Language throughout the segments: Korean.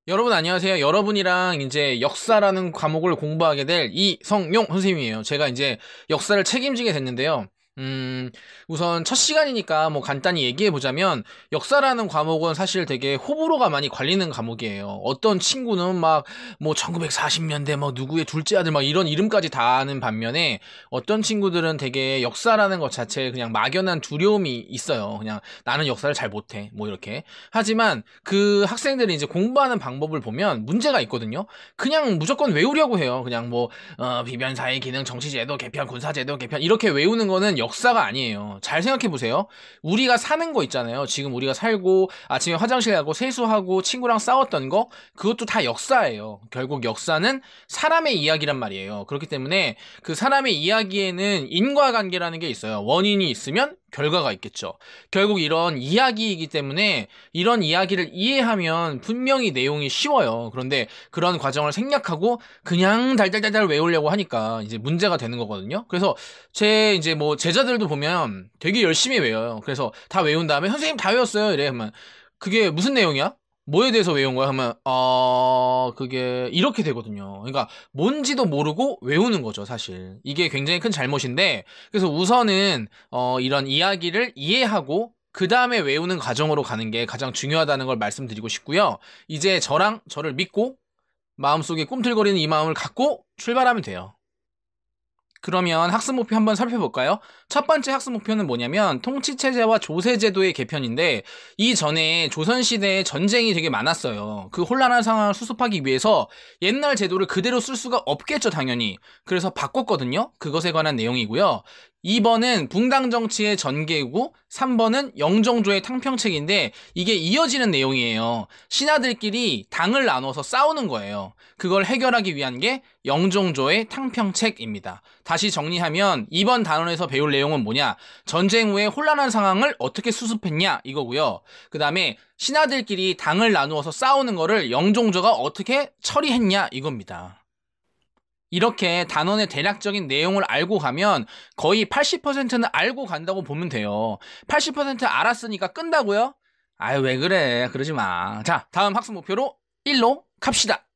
여러분 안녕하세요. 여러분이랑 이제 역사라는 과목을 공부하게 될 이성용 선생님이에요. 제가 이제 역사를 책임지게 됐는데요. 우선 첫 시간이니까 뭐 간단히 얘기해 보자면 역사라는 과목은 사실 되게 호불호가 많이 갈리는 과목이에요. 어떤 친구는 막 뭐 1940년대 막 누구의 둘째 아들 막 이런 이름까지 다 아는 반면에 어떤 친구들은 되게 역사라는 것 자체에 그냥 막연한 두려움이 있어요. 그냥 나는 역사를 잘 못해. 뭐 이렇게. 하지만 그 학생들이 이제 공부하는 방법을 보면 문제가 있거든요. 그냥 무조건 외우려고 해요. 그냥 뭐 비변사의 기능, 정치제도 개편, 군사제도 개편 이렇게 외우는 거는 역사가 아니에요. 잘 생각해 보세요. 우리가 사는 거 있잖아요. 지금 우리가 살고 아침에 화장실 가고 세수하고 친구랑 싸웠던 거 그것도 다 역사예요. 결국 역사는 사람의 이야기란 말이에요. 그렇기 때문에 그 사람의 이야기에는 인과관계라는 게 있어요. 원인이 있으면 결과가 있겠죠. 결국 이런 이야기이기 때문에 이런 이야기를 이해하면 분명히 내용이 쉬워요. 그런데 그런 과정을 생략하고 그냥 달달달달 외우려고 하니까 이제 문제가 되는 거거든요. 그래서 제 이제 뭐 제자들도 보면 되게 열심히 외워요. 그래서 다 외운 다음에 선생님 다 외웠어요. 이래 하면 그게 무슨 내용이야? 뭐에 대해서 외운 거야? 하면 그게 이렇게 되거든요. 그러니까 뭔지도 모르고 외우는 거죠, 사실. 이게 굉장히 큰 잘못인데 그래서 우선은 이런 이야기를 이해하고 그 다음에 외우는 과정으로 가는 게 가장 중요하다는 걸 말씀드리고 싶고요. 이제 저랑 저를 믿고 마음속에 꿈틀거리는 이 마음을 갖고 출발하면 돼요. 그러면 학습 목표 한번 살펴볼까요? 첫 번째 학습 목표는 뭐냐면 통치체제와 조세제도의 개편인데 이전에 조선시대에 전쟁이 되게 많았어요. 그 혼란한 상황을 수습하기 위해서 옛날 제도를 그대로 쓸 수가 없겠죠, 당연히. 그래서 바꿨거든요. 그것에 관한 내용이고요. 2번은 붕당 정치의 전개고 3번은 영종조의 탕평책인데 이게 이어지는 내용이에요. 신하들끼리 당을 나눠서 싸우는 거예요. 그걸 해결하기 위한 게 영종조의 탕평책입니다. 다시 정리하면 이번 단원에서 배울 내용은 뭐냐? 전쟁 후에 혼란한 상황을 어떻게 수습했냐 이거고요. 그 다음에 신하들끼리 당을 나누어서 싸우는 거를 영종조가 어떻게 처리했냐 이겁니다. 이렇게 단원의 대략적인 내용을 알고 가면 거의 80%는 알고 간다고 보면 돼요. 80% 알았으니까 끈다고요? 아유, 왜 그래. 그러지 마. 자, 다음 학습 목표로 1로 갑시다.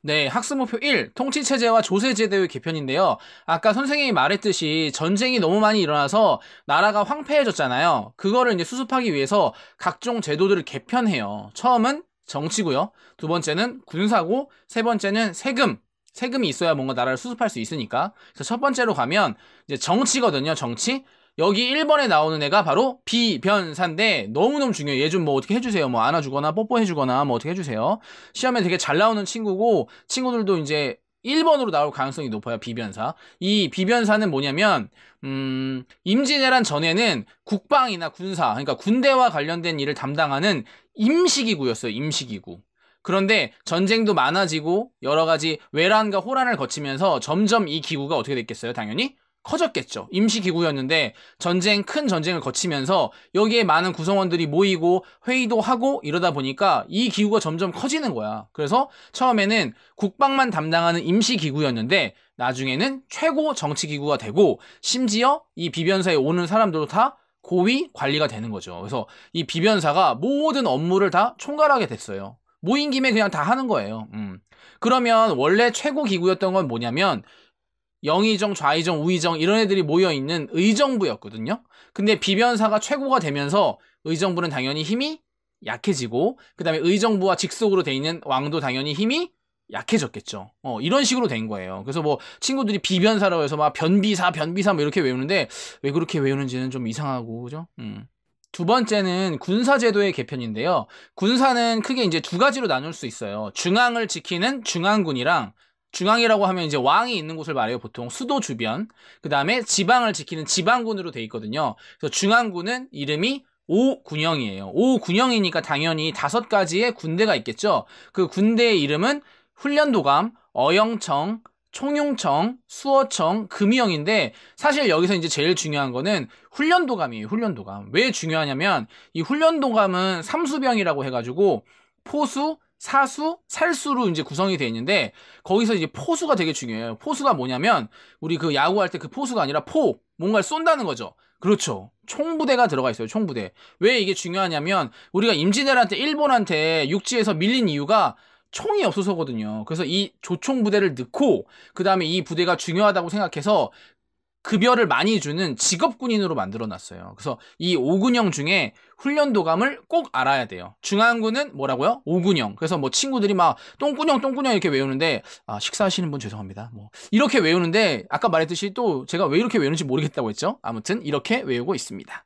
네, 학습 목표 1, 통치체제와 조세제도의 개편인데요. 아까 선생님이 말했듯이 전쟁이 너무 많이 일어나서 나라가 황폐해졌잖아요. 그거를 이제 수습하기 위해서 각종 제도들을 개편해요. 처음은 정치고요. 두 번째는 군사고, 세 번째는 세금. 세금이 있어야 뭔가 나라를 수습할 수 있으니까. 그래서 첫 번째로 가면 이제 정치거든요, 정치. 여기 1번에 나오는 애가 바로 비변사인데 너무너무 중요해요. 얘 좀 뭐 어떻게 해주세요. 뭐 안아주거나 뽀뽀해주거나 뭐 어떻게 해주세요. 시험에 되게 잘 나오는 친구고 친구들도 이제 1번으로 나올 가능성이 높아요. 비변사. 이 비변사는 뭐냐면 임진왜란 전에는 국방이나 군사, 그러니까 군대와 관련된 일을 담당하는 임시기구였어요. 임시기구. 그런데 전쟁도 많아지고 여러 가지 외란과 호란을 거치면서 점점 이 기구가 어떻게 됐겠어요? 당연히 커졌겠죠. 임시기구였는데 큰 전쟁을 거치면서 여기에 많은 구성원들이 모이고 회의도 하고 이러다 보니까 이 기구가 점점 커지는 거야. 그래서 처음에는 국방만 담당하는 임시기구였는데 나중에는 최고 정치기구가 되고 심지어 이 비변사에 오는 사람들도 다 고위 관리가 되는 거죠. 그래서 이 비변사가 모든 업무를 다 총괄하게 됐어요. 모인 김에 그냥 다 하는 거예요. 그러면 원래 최고 기구였던 건 뭐냐면 영의정, 좌의정, 우의정 이런 애들이 모여있는 의정부였거든요. 근데 비변사가 최고가 되면서 의정부는 당연히 힘이 약해지고 그 다음에 의정부와 직속으로 돼 있는 왕도 당연히 힘이 약해졌겠죠. 이런 식으로 된 거예요. 그래서 뭐 친구들이 비변사라고 해서 막 변비사 뭐 이렇게 외우는데 왜 그렇게 외우는지는 좀 이상하고 그죠? 두 번째는 군사제도의 개편인데요. 군사는 크게 이제 두 가지로 나눌 수 있어요. 중앙을 지키는 중앙군이랑 중앙이라고 하면 이제 왕이 있는 곳을 말해요. 보통 수도 주변. 그 다음에 지방을 지키는 지방군으로 돼 있거든요. 그래서 중앙군은 이름이 오군영이에요. 오군영이니까 당연히 5가지의 군대가 있겠죠. 그 군대의 이름은 훈련도감, 어영청, 총용청, 수어청, 금이영인데 사실 여기서 이제 제일 중요한 거는 훈련도감이에요. 훈련도감. 왜 중요하냐면 이 훈련도감은 삼수병이라고 해가지고 포수, 사수, 살수로 이제 구성이 되어 있는데 거기서 이제 포수가 되게 중요해요. 포수가 뭐냐면 우리 그 야구할 때 그 포수가 아니라 뭔가를 쏜다는 거죠. 그렇죠. 총부대가 들어가 있어요. 총부대. 왜 이게 중요하냐면 우리가 임진왜란 때 일본한테 육지에서 밀린 이유가 총이 없어서거든요. 그래서 이 조총 부대를 넣고 그 다음에 이 부대가 중요하다고 생각해서 급여를 많이 주는 직업군인으로 만들어놨어요. 그래서 이 5군형 중에 훈련도감을 꼭 알아야 돼요. 중앙군은 뭐라고요? 5군형. 그래서 뭐 친구들이 막 똥군형 이렇게 외우는데 식사하시는 분 죄송합니다. 뭐 이렇게 외우는데 아까 말했듯이 또 제가 왜 이렇게 외우는지 모르겠다고 했죠. 아무튼 이렇게 외우고 있습니다.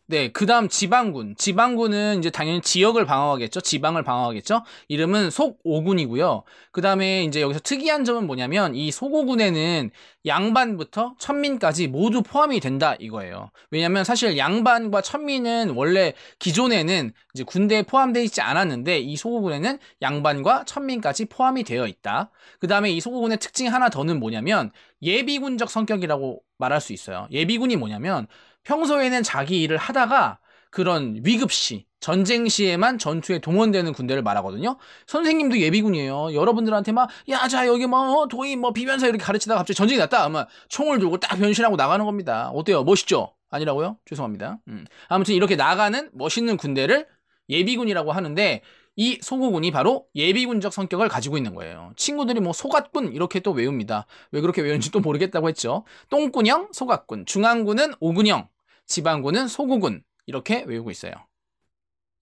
네, 그 다음 지방군. 지방군은 이제 당연히 지역을 방어하겠죠. 지방을 방어하겠죠. 이름은 속오군이고요. 그 다음에 이제 여기서 특이한 점은 뭐냐면 이 속오군에는 양반부터 천민까지 모두 포함이 된다 이거예요. 왜냐면 사실 양반과 천민은 원래 기존에는 이제 군대에 포함되어 있지 않았는데 이 속오군에는 양반과 천민까지 포함이 되어 있다. 그 다음에 이 속오군의 특징 하나 더는 뭐냐면 예비군적 성격이라고 말할 수 있어요. 예비군이 뭐냐면 평소에는 자기 일을 하다가 그런 위급시, 전쟁 시에만 전투에 동원되는 군대를 말하거든요. 선생님도 예비군이에요. 여러분들한테 막, 야, 자, 여기 뭐, 도의, 뭐, 비변사 이렇게 가르치다가 갑자기 전쟁이 났다. 아마 총을 들고 딱 변신하고 나가는 겁니다. 어때요? 멋있죠? 아니라고요? 죄송합니다. 아무튼 이렇게 나가는 멋있는 군대를 예비군이라고 하는데, 이 속오군이 바로 예비군적 성격을 가지고 있는 거예요. 친구들이 뭐 소갓군 이렇게 또 외웁니다. 왜 그렇게 외우는지 또 모르겠다고 했죠. 똥군형, 소갓군, 중앙군은 오군형, 지방군은 속오군 이렇게 외우고 있어요.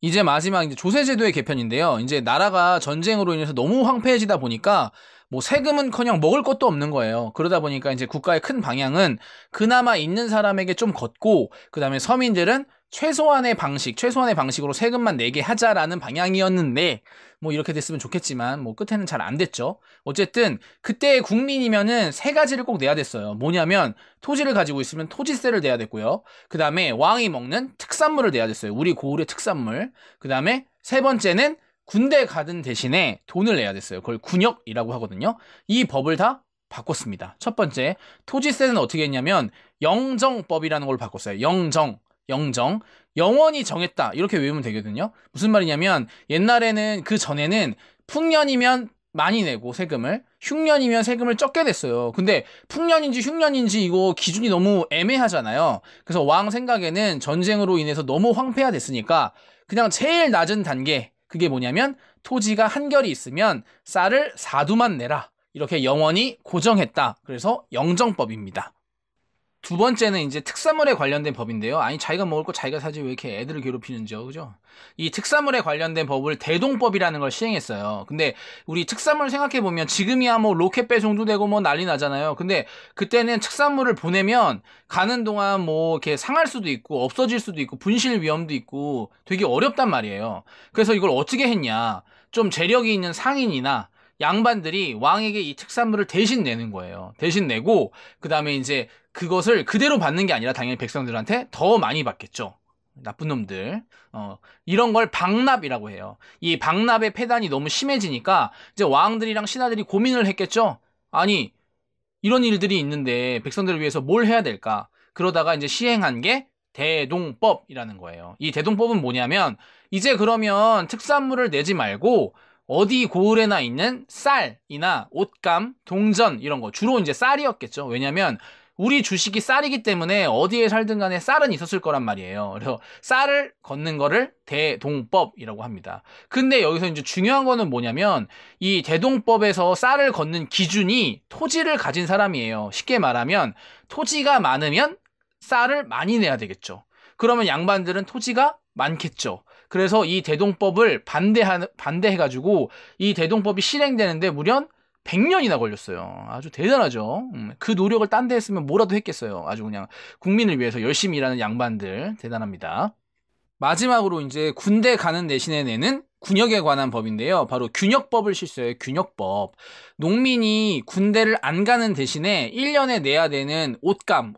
이제 마지막 이제 조세제도의 개편인데요. 이제 나라가 전쟁으로 인해서 너무 황폐해지다 보니까 뭐 세금은커녕 먹을 것도 없는 거예요. 그러다 보니까 이제 국가의 큰 방향은 그나마 있는 사람에게 좀 걷고 그다음에 서민들은 최소한의 방식으로 세금만 내게 하자라는 방향이었는데 뭐 이렇게 됐으면 좋겠지만 뭐 끝에는 잘 안 됐죠. 어쨌든 그때의 국민이면은 세 가지를 꼭 내야 됐어요. 뭐냐면 토지를 가지고 있으면 토지세를 내야 됐고요. 그 다음에 왕이 먹는 특산물을 내야 됐어요. 우리 고을의 특산물. 그 다음에 세 번째는 군대 가든 대신에 돈을 내야 됐어요. 그걸 군역이라고 하거든요. 이 법을 다 바꿨습니다. 첫 번째, 토지세는 어떻게 했냐면 영정법이라는 걸 바꿨어요. 영정. 영원히 정했다. 이렇게 외우면 되거든요. 무슨 말이냐면 옛날에는 그 전에는 풍년이면 많이 내고 세금을 흉년이면 세금을 적게 냈어요. 근데 풍년인지 흉년인지 이거 기준이 너무 애매하잖아요. 그래서 왕 생각에는 전쟁으로 인해서 너무 황폐화됐으니까 그냥 제일 낮은 단계 그게 뭐냐면 토지가 한결이 있으면 쌀을 4두만 내라. 이렇게 영원히 고정했다. 그래서 영정법입니다. 두 번째는 이제 특산물에 관련된 법인데요. 아니 자기가 먹을 거 자기가 사지 왜 이렇게 애들을 괴롭히는지요, 그죠? 이 특산물에 관련된 법을 대동법이라는 걸 시행했어요. 근데 우리 특산물 생각해 보면 지금이야 뭐 로켓 배송도 되고 뭐 난리 나잖아요. 근데 그때는 특산물을 보내면 가는 동안 뭐 이렇게 상할 수도 있고 없어질 수도 있고 분실 위험도 있고 되게 어렵단 말이에요. 그래서 이걸 어떻게 했냐? 좀 재력이 있는 상인이나 양반들이 왕에게 이 특산물을 대신 내는 거예요. 대신 내고 그 다음에 이제 그것을 그대로 받는 게 아니라 당연히 백성들한테 더 많이 받겠죠. 나쁜 놈들. 이런 걸 방납이라고 해요. 이 방납의 폐단이 너무 심해지니까 이제 왕들이랑 신하들이 고민을 했겠죠. 아니 이런 일들이 있는데 백성들을 위해서 뭘 해야 될까? 그러다가 이제 시행한 게 대동법이라는 거예요. 이 대동법은 뭐냐면 이제 그러면 특산물을 내지 말고 어디 고을에나 있는 쌀이나 옷감, 동전 이런 거 주로 이제 쌀이었겠죠. 왜냐면 우리 주식이 쌀이기 때문에 어디에 살든 간에 쌀은 있었을 거란 말이에요. 그래서 쌀을 걷는 거를 대동법이라고 합니다. 근데 여기서 이제 중요한 거는 뭐냐면 이 대동법에서 쌀을 걷는 기준이 토지를 가진 사람이에요. 쉽게 말하면 토지가 많으면 쌀을 많이 내야 되겠죠. 그러면 양반들은 토지가 많겠죠. 그래서 이 대동법을 반대해가지고 이 대동법이 실행되는데 무려 100년이나 걸렸어요. 아주 대단하죠. 그 노력을 딴 데 했으면 뭐라도 했겠어요. 아주 그냥 국민을 위해서 열심히 일하는 양반들 대단합니다. 마지막으로 이제 군대 가는 대신에 내는 군역에 관한 법인데요. 바로 균역법을 실시해요. 균역법. 농민이 군대를 안 가는 대신에 1년에 내야 되는 옷감,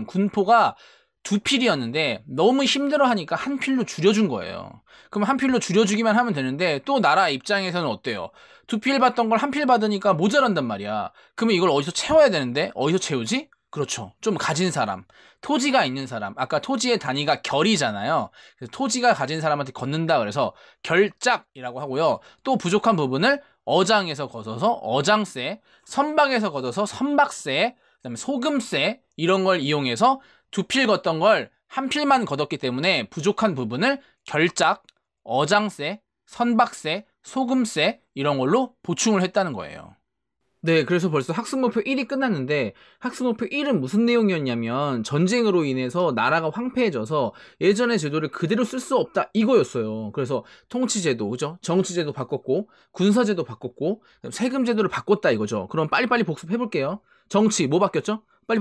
군포가 2필이었는데 너무 힘들어하니까 한 필로 줄여준 거예요. 그럼 한 필로 줄여주기만 하면 되는데 또 나라 입장에서는 어때요? 2필 받던 걸 한 필 받으니까 모자란단 말이야. 그러면 이걸 어디서 채워야 되는데 어디서 채우지? 그렇죠. 좀 가진 사람, 토지가 있는 사람. 아까 토지의 단위가 결이잖아요. 그래서 토지가 가진 사람한테 걷는다 그래서 결작이라고 하고요. 또 부족한 부분을 어장에서 걷어서 어장세, 선박에서 걷어서 선박세, 그다음에 소금세 이런 걸 이용해서 2필 걷던 걸 한 필만 걷었기 때문에 부족한 부분을 결작, 어장세, 선박세, 소금세 이런 걸로 보충을 했다는 거예요. 네, 그래서 벌써 학습목표 1이 끝났는데 학습목표 1은 무슨 내용이었냐면 전쟁으로 인해서 나라가 황폐해져서 예전의 제도를 그대로 쓸 수 없다 이거였어요. 그래서 통치제도, 그죠? 정치제도 바꿨고 군사제도 바꿨고 세금제도를 바꿨다 이거죠. 그럼 빨리빨리 복습해 볼게요. 정치 뭐 바뀌었죠? 빨리.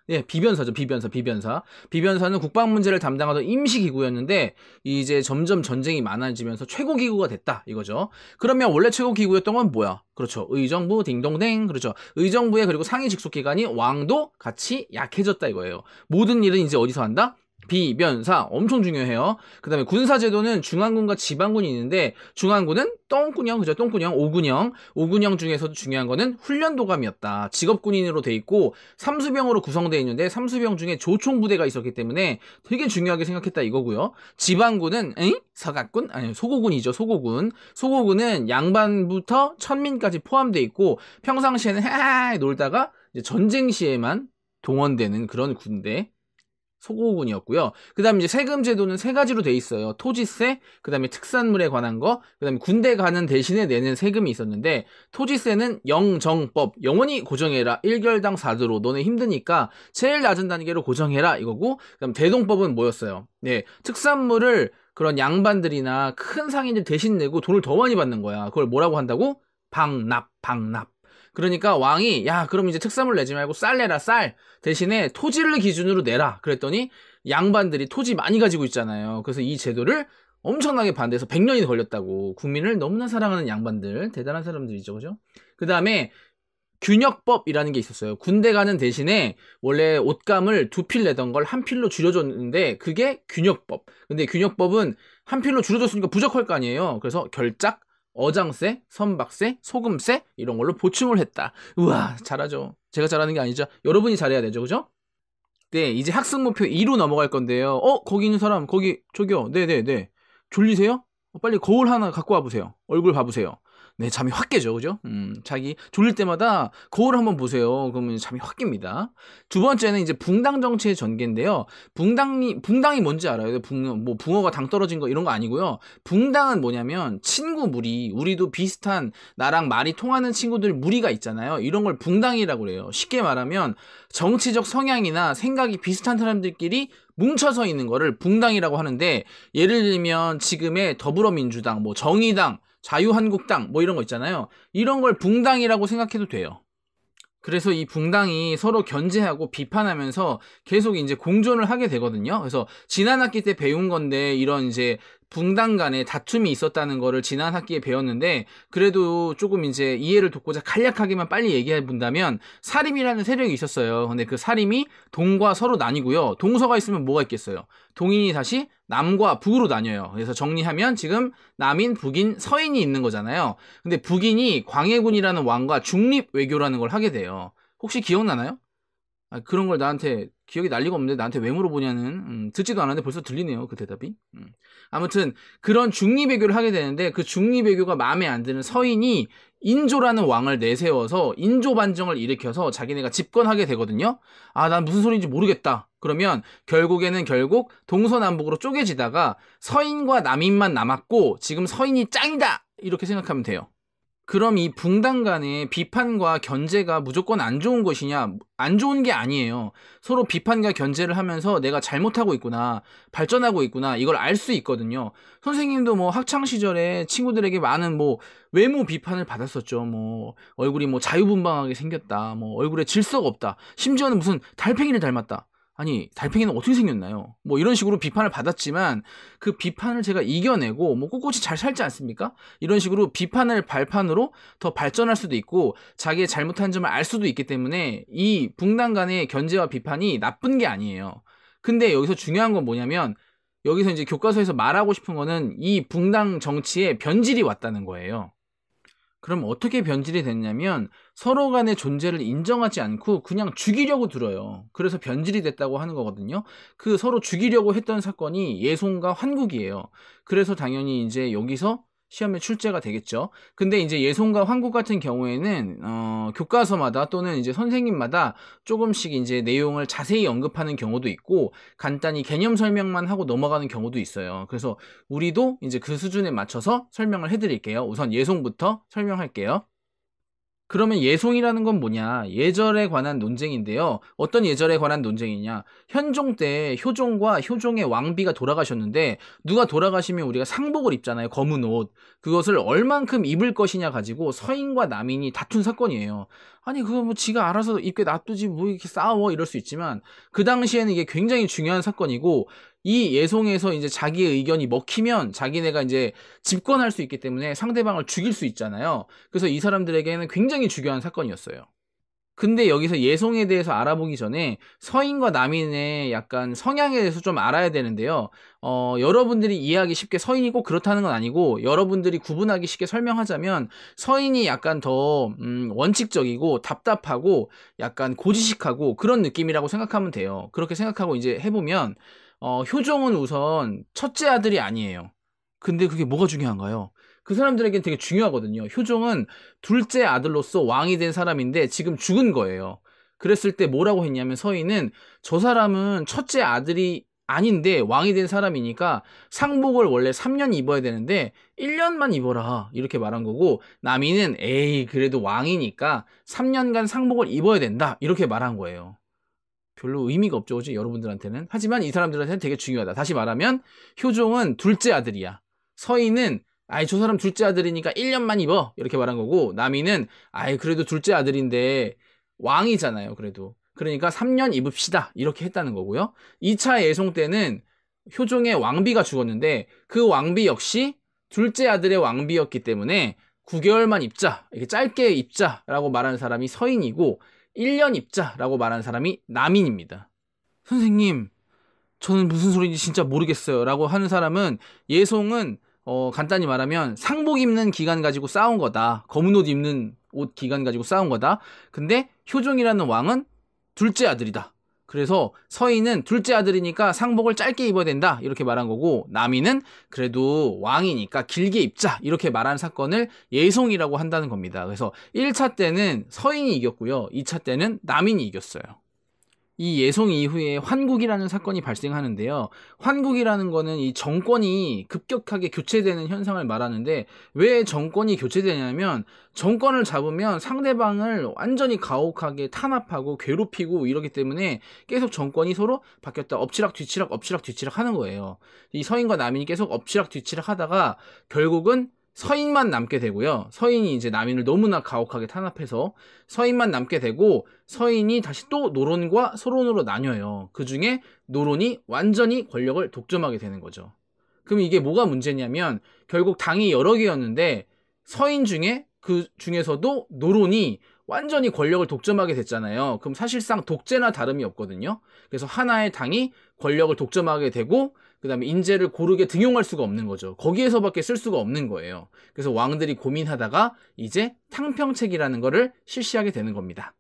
예, 비변사죠. 비변사. 비변사는 국방 문제를 담당하던 임시기구였는데 이제 점점 전쟁이 많아지면서 최고기구가 됐다 이거죠. 그러면 원래 최고기구였던 건 뭐야? 그렇죠. 의정부 딩동댕. 그렇죠. 의정부의 그리고 상위 직속기관이 왕도 같이 약해졌다 이거예요. 모든 일은 이제 어디서 한다? 비변사 엄청 중요해요. 그 다음에 군사제도는 중앙군과 지방군이 있는데 중앙군은 똥군형, 그죠? 똥군형, 오군형 중에서도 중요한 거는 훈련도감이었다. 직업군인으로 돼 있고 삼수병으로 구성되어 있는데 삼수병 중에 조총부대가 있었기 때문에 되게 중요하게 생각했다 이거고요. 지방군은 사각군? 아니 소고군이죠. 소고군은 양반부터 천민까지 포함되어 있고 평상시에는 하하 놀다가 이제 전쟁 시에만 동원되는 그런 군대. 소고군이었고요. 그 다음에 이제 세금 제도는 세 가지로 돼 있어요. 토지세, 그 다음에 특산물에 관한 거, 그 다음에 군대 가는 대신에 내는 세금이 있었는데, 토지세는 영정법, 영원히 고정해라. 1결당 4도로, 너네 힘드니까 제일 낮은 단계로 고정해라. 이거고, 그 다음 대동법은 뭐였어요? 네, 특산물을 그런 양반들이나 큰 상인들 대신 내고 돈을 더 많이 받는 거야. 그걸 뭐라고 한다고? 방납. 그러니까 왕이 야 그럼 이제 특산물 내지 말고 쌀 내라 쌀 대신에 토지를 기준으로 내라 그랬더니 양반들이 토지 많이 가지고 있잖아요. 그래서 이 제도를 엄청나게 반대해서 100년이 걸렸다고. 국민을 너무나 사랑하는 양반들 대단한 사람들이죠. 그죠? 그 다음에 균역법이라는 게 있었어요. 군대 가는 대신에 원래 옷감을 2필 내던 걸 1필로 줄여줬는데 그게 균역법. 근데 균역법은 1필로 줄여줬으니까 부족할 거 아니에요. 그래서 결작 어장세, 선박세, 소금세 이런 걸로 보충을 했다. 우와 잘하죠. 제가 잘하는 게 아니죠. 여러분이 잘해야 되죠. 그죠? 네 이제 학습 목표 2로 넘어갈 건데요. 거기 있는 사람 거기 저기요. 네네네 졸리세요? 빨리 거울 하나 갖고 와보세요. 얼굴 봐보세요. 네 잠이 확 깨죠. 그죠? 자기 졸릴 때마다 거울 한번 보세요. 그러면 잠이 확 깹니다. 두 번째는 이제 붕당 정치의 전개인데요. 붕당이 뭔지 알아요? 뭐 붕어가 당 떨어진 거 이런 거 아니고요. 붕당은 뭐냐면 친구 무리, 우리도 비슷한 나랑 말이 통하는 친구들 무리가 있잖아요. 이런 걸 붕당이라고 그래요. 쉽게 말하면 정치적 성향이나 생각이 비슷한 사람들끼리 뭉쳐서 있는 거를 붕당이라고 하는데 예를 들면 지금의 더불어민주당, 뭐 정의당, 자유한국당 뭐 이런 거 있잖아요. 이런 걸 붕당이라고 생각해도 돼요. 그래서 이 붕당이 서로 견제하고 비판하면서 계속 이제 공존을 하게 되거든요. 그래서 지난 학기 때 배운 건데 이런 이제 붕당 간에 다툼이 있었다는 거를 지난 학기에 배웠는데 그래도 조금 이제 이해를 돕고자 간략하게만 빨리 얘기해 본다면 사림이라는 세력이 있었어요. 근데 그 사림이 동과 서로 나뉘고요. 동서가 있으면 뭐가 있겠어요? 동인이 다시 남과 북으로 나뉘어요. 그래서 정리하면 지금 남인, 북인, 서인이 있는 거잖아요. 근데 북인이 광해군이라는 왕과 중립 외교라는 걸 하게 돼요. 혹시 기억나나요? 그런 걸 나한테 기억이 날 리가 없는데 나한테 왜 물어보냐는 듣지도 않았는데 벌써 들리네요. 그 대답이. 아무튼 그런 중립외교를 하게 되는데 그 중립외교가 마음에 안 드는 서인이 인조라는 왕을 내세워서 인조 반정을 일으켜서 자기네가 집권하게 되거든요. 난 무슨 소리인지 모르겠다. 그러면 결국에는 동서남북으로 쪼개지다가 서인과 남인만 남았고 지금 서인이 짱이다! 이렇게 생각하면 돼요. 그럼 이 붕당 간의 비판과 견제가 무조건 안 좋은 것이냐? 안 좋은 게 아니에요. 서로 비판과 견제를 하면서 내가 잘못하고 있구나, 발전하고 있구나, 이걸 알 수 있거든요. 선생님도 뭐 학창시절에 친구들에게 많은 뭐 외모 비판을 받았었죠. 뭐 얼굴이 뭐 자유분방하게 생겼다, 뭐 얼굴에 질서가 없다, 심지어는 무슨 달팽이를 닮았다. 아니 달팽이는 어떻게 생겼나요? 뭐 이런 식으로 비판을 받았지만 그 비판을 제가 이겨내고 뭐 꿋꿋이 잘 살지 않습니까? 이런 식으로 비판을 발판으로 더 발전할 수도 있고 자기의 잘못한 점을 알 수도 있기 때문에 이 붕당 간의 견제와 비판이 나쁜 게 아니에요. 근데 여기서 중요한 건 뭐냐면 여기서 이제 교과서에서 말하고 싶은 거는 이 붕당 정치에 변질이 왔다는 거예요. 그럼 어떻게 변질이 됐냐면 서로 간의 존재를 인정하지 않고 그냥 죽이려고 들어요. 그래서 변질이 됐다고 하는 거거든요. 그 서로 죽이려고 했던 사건이 예송과 환국이에요. 그래서 당연히 이제 여기서 시험에 출제가 되겠죠. 근데 이제 예송과 환국 같은 경우에는 교과서마다 또는 이제 선생님마다 조금씩 이제 내용을 자세히 언급하는 경우도 있고 간단히 개념 설명만 하고 넘어가는 경우도 있어요. 그래서 우리도 이제 그 수준에 맞춰서 설명을 해드릴게요. 우선 예송부터 설명할게요. 그러면 예송이라는 건 뭐냐? 예절에 관한 논쟁인데요. 어떤 예절에 관한 논쟁이냐? 현종 때 효종과 효종의 왕비가 돌아가셨는데 누가 돌아가시면 우리가 상복을 입잖아요. 검은 옷. 그것을 얼만큼 입을 것이냐 가지고 서인과 남인이 다툰 사건이에요. 아니 그거 뭐 지가 알아서 입게 놔두지 뭐 이렇게 싸워 이럴 수 있지만 그 당시에는 이게 굉장히 중요한 사건이고 이 예송에서 이제 자기의 의견이 먹히면 자기네가 이제 집권할 수 있기 때문에 상대방을 죽일 수 있잖아요. 그래서 이 사람들에게는 굉장히 중요한 사건이었어요. 근데 여기서 예송에 대해서 알아보기 전에 서인과 남인의 약간 성향에 대해서 좀 알아야 되는데요. 여러분들이 이해하기 쉽게 서인이 꼭 그렇다는 건 아니고 여러분들이 구분하기 쉽게 설명하자면 서인이 약간 더 원칙적이고 답답하고 약간 고지식하고 그런 느낌이라고 생각하면 돼요. 그렇게 생각하고 이제 해보면 효종은 우선 첫째 아들이 아니에요. 근데 그게 뭐가 중요한가요? 그 사람들에겐 되게 중요하거든요. 효종은 둘째 아들로서 왕이 된 사람인데 지금 죽은 거예요. 그랬을 때 뭐라고 했냐면 서인은 저 사람은 첫째 아들이 아닌데 왕이 된 사람이니까 상복을 원래 3년 입어야 되는데 1년만 입어라 이렇게 말한 거고 남인은 에이 그래도 왕이니까 3년간 상복을 입어야 된다 이렇게 말한 거예요. 별로 의미가 없죠, 그지? 여러분들한테는. 하지만 이 사람들한테는 되게 중요하다. 다시 말하면 효종은 둘째 아들이야. 서인은 아이 저 사람 둘째 아들이니까 1년만 입어 이렇게 말한 거고 남인은 아이 그래도 둘째 아들인데 왕이잖아요. 그래도 그러니까 3년 입읍시다 이렇게 했다는 거고요. 2차 예송 때는 효종의 왕비가 죽었는데 그 왕비 역시 둘째 아들의 왕비였기 때문에 9개월만 입자 이렇게 짧게 입자라고 말하는 사람이 서인이고 1년 입자라고 말하는 사람이 남인입니다. 선생님 저는 무슨 소리인지 진짜 모르겠어요 라고 하는 사람은 예송은 간단히 말하면 상복 입는 기간 가지고 싸운 거다. 검은 옷 입는 옷 기간 가지고 싸운 거다. 근데 효종이라는 왕은 둘째 아들이다. 그래서 서인은 둘째 아들이니까 상복을 짧게 입어야 된다. 이렇게 말한 거고 남인은 그래도 왕이니까 길게 입자. 이렇게 말한 사건을 예송이라고 한다는 겁니다. 그래서 1차 때는 서인이 이겼고요. 2차 때는 남인이 이겼어요. 이 예송 이후에 환국이라는 사건이 발생하는데요. 환국이라는 거는 이 정권이 급격하게 교체되는 현상을 말하는데 왜 정권이 교체되냐면 정권을 잡으면 상대방을 완전히 가혹하게 탄압하고 괴롭히고 이러기 때문에 계속 정권이 서로 바뀌었다 엎치락 뒤치락 엎치락 뒤치락 하는 거예요. 이 서인과 남인이 계속 엎치락 뒤치락 하다가 결국은 서인만 남게 되고요. 서인이 이제 남인을 너무나 가혹하게 탄압해서 서인만 남게 되고 서인이 다시 또 노론과 소론으로 나뉘어요. 그 중에 노론이 완전히 권력을 독점하게 되는 거죠. 그럼 이게 뭐가 문제냐면 결국 당이 여러 개였는데 서인 중에 그 중에서도 노론이 완전히 권력을 독점하게 됐잖아요. 그럼 사실상 독재나 다름이 없거든요. 그래서 하나의 당이 권력을 독점하게 되고 그 다음에 인재를 고르게 등용할 수가 없는 거죠. 거기에서밖에 쓸 수가 없는 거예요. 그래서 왕들이 고민하다가 이제 탕평책이라는 거를 실시하게 되는 겁니다.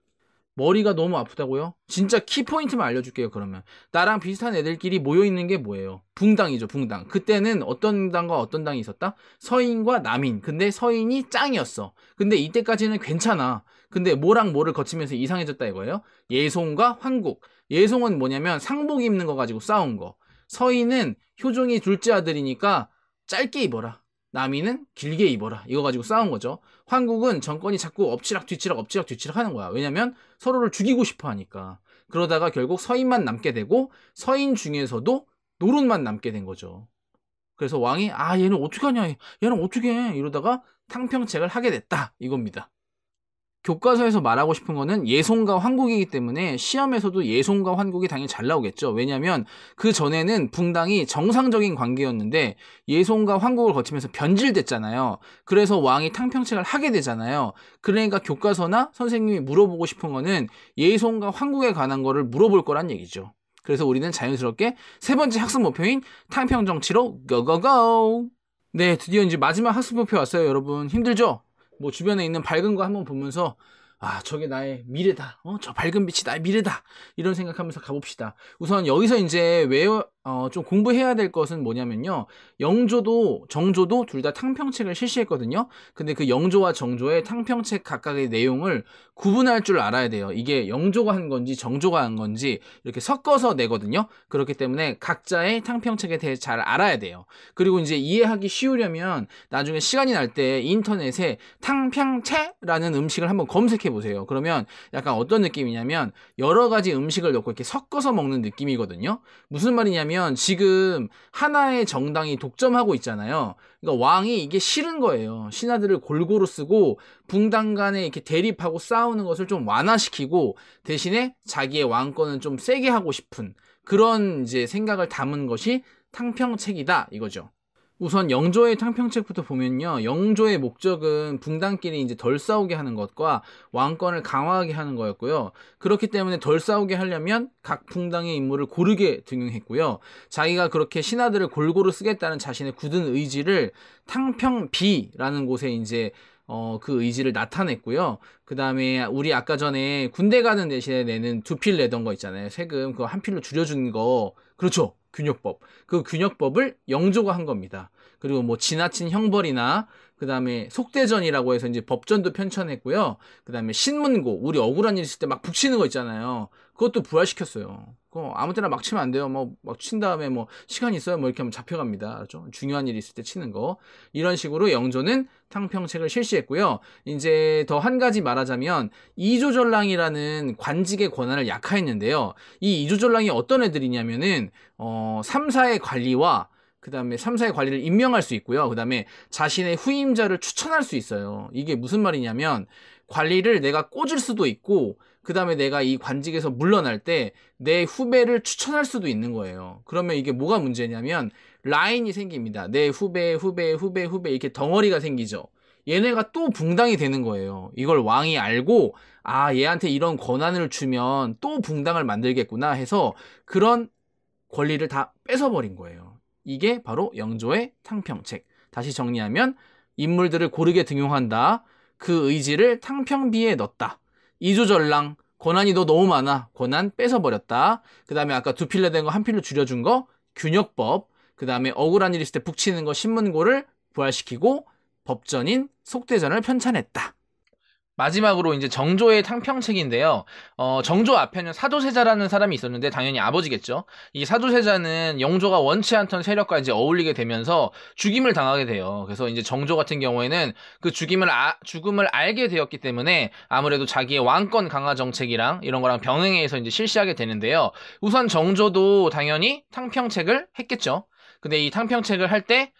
머리가 너무 아프다고요? 진짜 키포인트만 알려줄게요. 그러면 나랑 비슷한 애들끼리 모여있는 게 뭐예요? 붕당이죠. 붕당. 그때는 어떤 당과 어떤 당이 있었다? 서인과 남인. 근데 서인이 짱이었어. 근데 이때까지는 괜찮아. 근데 뭐랑 뭐를 거치면서 이상해졌다 이거예요. 예송과 환국. 예송은 뭐냐면 상복 입는 거 가지고 싸운 거. 서인은 효종이 둘째 아들이니까 짧게 입어라. 남인은 길게 입어라. 이거 가지고 싸운 거죠. 환국은 정권이 자꾸 엎치락 뒤치락 하는 거야. 왜냐면 서로를 죽이고 싶어 하니까. 그러다가 결국 서인만 남게 되고 서인 중에서도 노론만 남게 된 거죠. 그래서 왕이 얘는 어떡하냐 얘는 어떻게 해 이러다가 탕평책을 하게 됐다 이겁니다. 교과서에서 말하고 싶은 거는 예송과 환국이기 때문에 시험에서도 예송과 환국이 당연히 잘 나오겠죠. 왜냐하면 그 전에는 붕당이 정상적인 관계였는데 예송과 환국을 거치면서 변질됐잖아요. 그래서 왕이 탕평책을 하게 되잖아요. 그러니까 교과서나 선생님이 물어보고 싶은 거는 예송과 환국에 관한 거를 물어볼 거란 얘기죠. 그래서 우리는 자연스럽게 세 번째 학습 목표인 탕평정치로 고고고! 네, 드디어 이제 마지막 학습 목표 왔어요, 여러분. 힘들죠? 뭐 주변에 있는 밝은 거 한번 보면서 저게 나의 미래다. 저 밝은 빛이 나의 미래다. 이런 생각하면서 가봅시다. 우선 여기서 이제 좀 공부해야 될 것은 뭐냐면요. 영조도 정조도 둘 다 탕평책을 실시했거든요. 근데 그 영조와 정조의 탕평책 각각의 내용을 구분할 줄 알아야 돼요. 이게 영조가 한 건지 정조가 한 건지 이렇게 섞어서 내거든요. 그렇기 때문에 각자의 탕평책에 대해 잘 알아야 돼요. 그리고 이제 이해하기 쉬우려면 나중에 시간이 날 때 인터넷에 탕평채라는 음식을 한번 검색해 보세요. 그러면 약간 어떤 느낌이냐면 여러 가지 음식을 넣고 이렇게 섞어서 먹는 느낌이거든요. 무슨 말이냐면 지금 하나의 정당이 독점하고 있잖아요. 그러니까 왕이 이게 싫은 거예요. 신하들을 골고루 쓰고 붕당 간에 이렇게 대립하고 싸우는 것을 좀 완화시키고 대신에 자기의 왕권은 좀 세게 하고 싶은 그런 이제 생각을 담은 것이 탕평책이다 이거죠. 우선 영조의 탕평책부터 보면요. 영조의 목적은 붕당끼리 이제 덜 싸우게 하는 것과 왕권을 강화하게 하는 거였고요. 그렇기 때문에 덜 싸우게 하려면 각 붕당의 인물을 고르게 등용했고요. 자기가 그렇게 신하들을 골고루 쓰겠다는 자신의 굳은 의지를 탕평비라는 곳에 이제 그 의지를 나타냈고요. 그 다음에 우리 아까 전에 군대 가는 대신에 내는 2필 내던 거 있잖아요. 세금 그거 1필로 줄여주는 거. 그렇죠. 균역법. 그 균역법을 영조가 한 겁니다. 그리고 뭐 지나친 형벌이나 그 다음에 속대전이라고 해서 이제 법전도 편찬했고요. 그 다음에 신문고 우리 억울한 일 있을 때 막 북치는 거 있잖아요. 그것도 부활시켰어요. 그거 아무 때나 막 치면 안 돼요. 뭐 막 친 다음에 뭐 시간 있어요. 뭐 이렇게 하면 잡혀갑니다. 그렇죠? 중요한 일이 있을 때 치는 거. 이런 식으로 영조는 탕평책을 실시했고요. 이제 더 한 가지 말하자면 이조전랑이라는 관직의 권한을 약화했는데요. 이 이조전랑이 어떤 애들이냐면은 3사의 관리와 그 다음에 3사의 관리를 임명할 수 있고요. 그 다음에 자신의 후임자를 추천할 수 있어요. 이게 무슨 말이냐면 관리를 내가 꽂을 수도 있고 그 다음에 내가 이 관직에서 물러날 때 내 후배를 추천할 수도 있는 거예요. 그러면 이게 뭐가 문제냐면 라인이 생깁니다. 내 후배 이렇게 덩어리가 생기죠. 얘네가 또 붕당이 되는 거예요. 이걸 왕이 알고 얘한테 이런 권한을 주면 또 붕당을 만들겠구나 해서 그런 권리를 다 뺏어버린 거예요. 이게 바로 영조의 탕평책. 다시 정리하면 인물들을 고르게 등용한다. 그 의지를 탕평비에 넣었다. 이조전랑 권한이 너 너무 많아. 권한 뺏어버렸다. 그 다음에 아까 2필 내던 거 1필로 줄여준 거 균역법. 그 다음에 억울한 일 있을 때 북치는 거 신문고를 부활시키고 법전인 속대전을 편찬했다. 마지막으로 이제 정조의 탕평책인데요. 정조 앞에는 사도세자라는 사람이 있었는데 당연히 아버지겠죠. 이 사도세자는 영조가 원치 않던 세력과 이제 어울리게 되면서 죽임을 당하게 돼요. 그래서 이제 정조 같은 경우에는 그 죽음을 알게 되었기 때문에 아무래도 자기의 왕권 강화 정책이랑 이런 거랑 병행해서 이제 실시하게 되는데요. 우선 정조도 당연히 탕평책을 했겠죠. 근데 이 탕평책을 할 때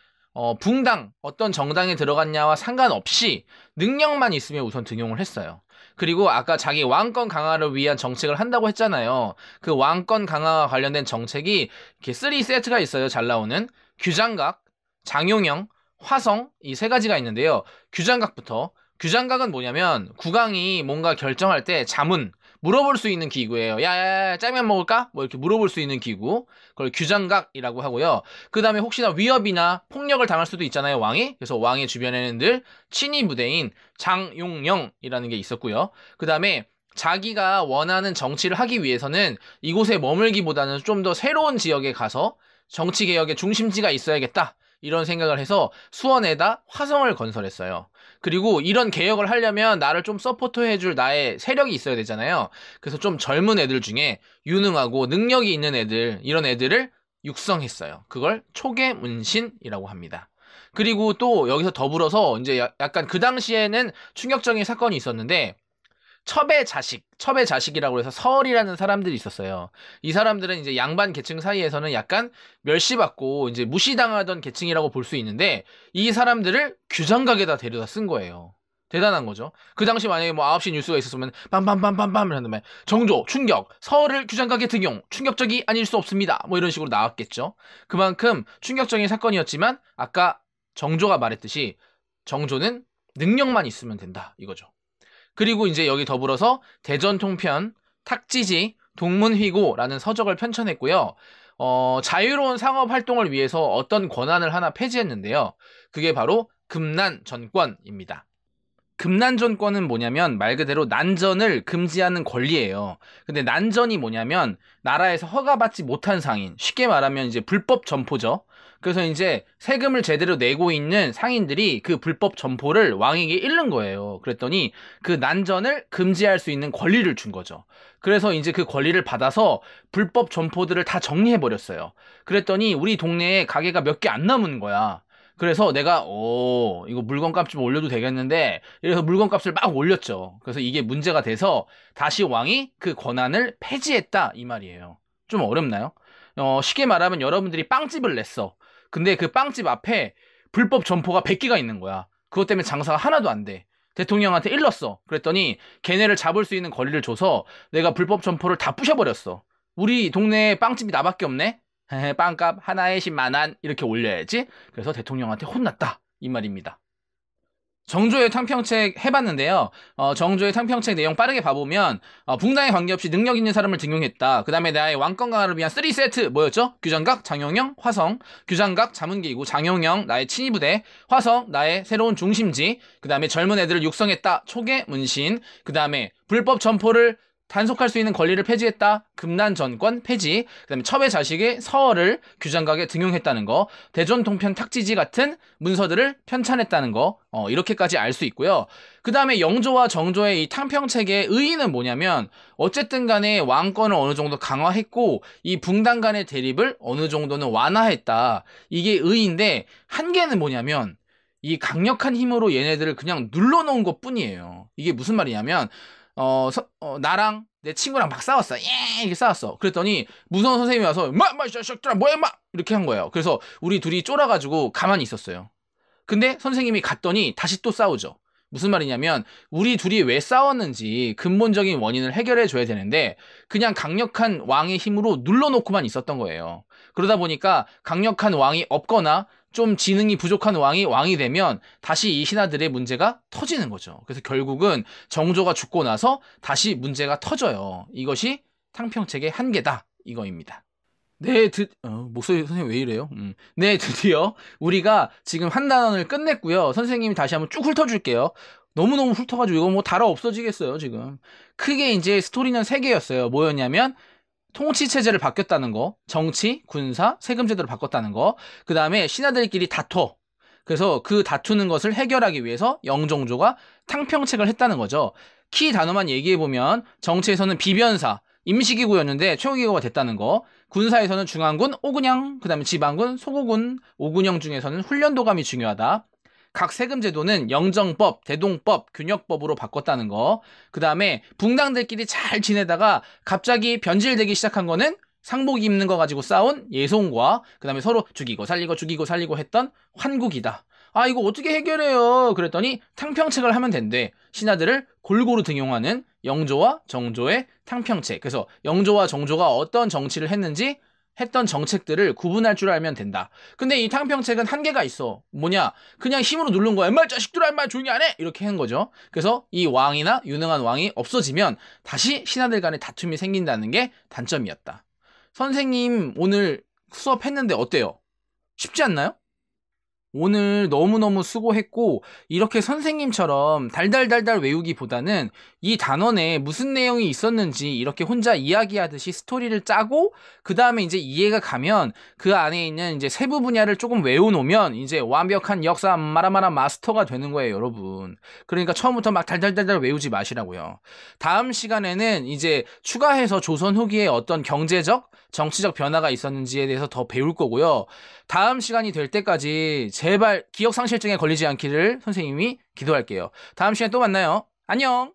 붕당, 어떤 정당에 들어갔냐와 상관없이 능력만 있으면 우선 등용을 했어요. 그리고 아까 자기 왕권 강화를 위한 정책을 한다고 했잖아요. 그 왕권 강화와 관련된 정책이 이렇게 3세트가 있어요. 잘 나오는. 규장각, 장용영, 화성 이 세 가지가 있는데요. 규장각부터. 규장각은 뭐냐면 국왕이 뭔가 결정할 때 자문, 물어볼 수 있는 기구예요. 야, 짜장면 먹을까? 뭐 이렇게 물어볼 수 있는 기구. 그걸 규장각이라고 하고요. 그 다음에 혹시나 위협이나 폭력을 당할 수도 있잖아요, 왕이. 그래서 왕의 주변에는 늘 친위 부대인 장용영이라는 게 있었고요. 그 다음에 자기가 원하는 정치를 하기 위해서는 이곳에 머물기보다는 좀 더 새로운 지역에 가서 정치개혁의 중심지가 있어야겠다. 이런 생각을 해서 수원에다 화성을 건설했어요. 그리고 이런 개혁을 하려면 나를 좀 서포트해줄 나의 세력이 있어야 되잖아요. 그래서 좀 젊은 애들 중에 유능하고 능력이 있는 애들, 이런 애들을 육성했어요. 그걸 초계문신이라고 합니다. 그리고 또 여기서 더불어서 이제 약간 그 당시에는 충격적인 사건이 있었는데 첩의 자식이라고 해서 서얼이라는 사람들이 있었어요. 이 사람들은 이제 양반 계층 사이에서는 약간 멸시받고 이제 무시당하던 계층이라고 볼 수 있는데 이 사람들을 규장각에다 데려다 쓴 거예요. 대단한 거죠. 그 당시 만약에 뭐 9시 뉴스가 있었으면 빰빰빰빰빰 이러면 정조, 충격, 서얼을 규장각에 등용, 충격적이 아닐 수 없습니다. 뭐 이런 식으로 나왔겠죠. 그만큼 충격적인 사건이었지만 아까 정조가 말했듯이 정조는 능력만 있으면 된다 이거죠. 그리고 이제 여기 더불어서 대전통편, 탁지지, 동문휘고라는 서적을 편찬했고요. 자유로운 상업 활동을 위해서 어떤 권한을 하나 폐지했는데요. 그게 바로 금난전권입니다. 금난전권은 뭐냐면 말 그대로 난전을 금지하는 권리예요. 근데 난전이 뭐냐면 나라에서 허가받지 못한 상인, 쉽게 말하면 이제 불법 점포죠. 그래서 이제 세금을 제대로 내고 있는 상인들이 그 불법 점포를 왕에게 잃는 거예요. 그랬더니 그 난전을 금지할 수 있는 권리를 준 거죠. 그래서 이제 그 권리를 받아서 불법 점포들을 다 정리해버렸어요. 그랬더니 우리 동네에 가게가 몇 개 안 남은 거야. 그래서 내가 이거 물건값 좀 올려도 되겠는데 이래서 물건값을 막 올렸죠. 그래서 이게 문제가 돼서 다시 왕이 그 권한을 폐지했다 이 말이에요. 좀 어렵나요? 쉽게 말하면 여러분들이 빵집을 냈어. 근데 그 빵집 앞에 불법 점포가 100개가 있는 거야. 그것 때문에 장사가 하나도 안 돼. 대통령한테 일렀어. 그랬더니 걔네를 잡을 수 있는 권리를 줘서 내가 불법 점포를 다 부셔버렸어. 우리 동네에 빵집이 나밖에 없네? 빵값 하나에 10만 원 이렇게 올려야지. 그래서 대통령한테 혼났다 이 말입니다. 정조의 탕평책 해봤는데요. 정조의 탕평책 내용 빠르게 봐보면 붕당에 관계없이 능력 있는 사람을 등용했다. 그 다음에 나의 왕권 강화를 위한 3세트 뭐였죠? 규장각, 장용영, 화성. 규장각, 자문기구, 장용영, 나의 친위부대, 화성, 나의 새로운 중심지. 그 다음에 젊은 애들을 육성했다. 초계, 문신. 그 다음에 불법 점포를 단속할 수 있는 권리를 폐지했다. 금난전권 폐지. 그 다음에 첩의 자식의 서어를 규장각에 등용했다는 거. 대전통편 탁지지 같은 문서들을 편찬했다는 거. 이렇게까지 알 수 있고요. 그 다음에 영조와 정조의 이 탕평책의 의의는 뭐냐면 어쨌든 간에 왕권을 어느 정도 강화했고 이 붕당 간의 대립을 어느 정도는 완화했다. 이게 의의인데 한계는 뭐냐면 이 강력한 힘으로 얘네들을 그냥 눌러놓은 것 뿐이에요. 이게 무슨 말이냐면 나랑 내 친구랑 막 싸웠어. 이렇게 싸웠어. 그랬더니 무서운 선생님이 와서 이 자식들아 뭐야 마 이렇게 한 거예요. 그래서 우리 둘이 쫄아가지고 가만히 있었어요. 근데 선생님이 갔더니 다시 또 싸우죠. 무슨 말이냐면 우리 둘이 왜 싸웠는지 근본적인 원인을 해결해 줘야 되는데 그냥 강력한 왕의 힘으로 눌러놓고만 있었던 거예요. 그러다 보니까 강력한 왕이 없거나 좀 지능이 부족한 왕이 되면 다시 이 신하들의 문제가 터지는 거죠. 그래서 결국은 정조가 죽고 나서 다시 문제가 터져요. 이것이 탕평책의 한계다 이거입니다. 네, 목소리 선생님 왜 이래요? 네, 드디어 우리가 지금 한 단원을 끝냈고요. 선생님이 다시 한번 쭉 훑어줄게요. 너무너무 훑어가지고 이거 뭐 달아 없어지겠어요, 지금. 크게 이제 스토리는 3개였어요. 뭐였냐면 통치체제를 바뀌었다는 거, 정치, 군사, 세금제도를 바꿨다는 거, 그 다음에 신하들끼리 다퉈. 그래서 그 다투는 것을 해결하기 위해서 영종조가 탕평책을 했다는 거죠. 키 단어만 얘기해보면 정치에서는 비변사, 임시기구였는데 최고기구가 됐다는 거, 군사에서는 중앙군, 오군영, 그 다음에 지방군, 소고군, 오군영 중에서는 훈련도감이 중요하다. 각 세금제도는 영정법, 대동법, 균역법으로 바꿨다는 거. 그 다음에 붕당들끼리 잘 지내다가 갑자기 변질되기 시작한 거는 상복 입는 거 가지고 싸운 예송과 그 다음에 서로 죽이고 살리고 했던 환국이다. 아 이거 어떻게 해결해요? 그랬더니 탕평책을 하면 된대. 신하들을 골고루 등용하는 영조와 정조의 탕평책. 그래서 영조와 정조가 어떤 정치를 했는지 했던 정책들을 구분할 줄 알면 된다. 근데 이 탕평책은 한계가 있어. 뭐냐? 그냥 힘으로 누른 거야. 엠마 자식들아 엠마 조용히 안 해! 이렇게 한 거죠. 그래서 이 왕이나 유능한 왕이 없어지면 다시 신하들 간의 다툼이 생긴다는 게 단점이었다. 선생님 오늘 수업했는데 어때요? 쉽지 않나요? 오늘 너무너무 수고했고 이렇게 선생님처럼 달달달달 외우기보다는 이 단원에 무슨 내용이 있었는지 이렇게 혼자 이야기하듯이 스토리를 짜고 그 다음에 이제 이해가 가면 그 안에 있는 이제 세부 분야를 조금 외워놓으면 이제 완벽한 역사 마라마라 마스터가 되는 거예요, 여러분. 그러니까 처음부터 막 달달달달 외우지 마시라고요. 다음 시간에는 이제 추가해서 조선 후기에 어떤 경제적, 정치적 변화가 있었는지에 대해서 더 배울 거고요. 다음 시간이 될 때까지 제발 기억상실증에 걸리지 않기를 선생님이 기도할게요. 다음 시간에 또 만나요. 안녕!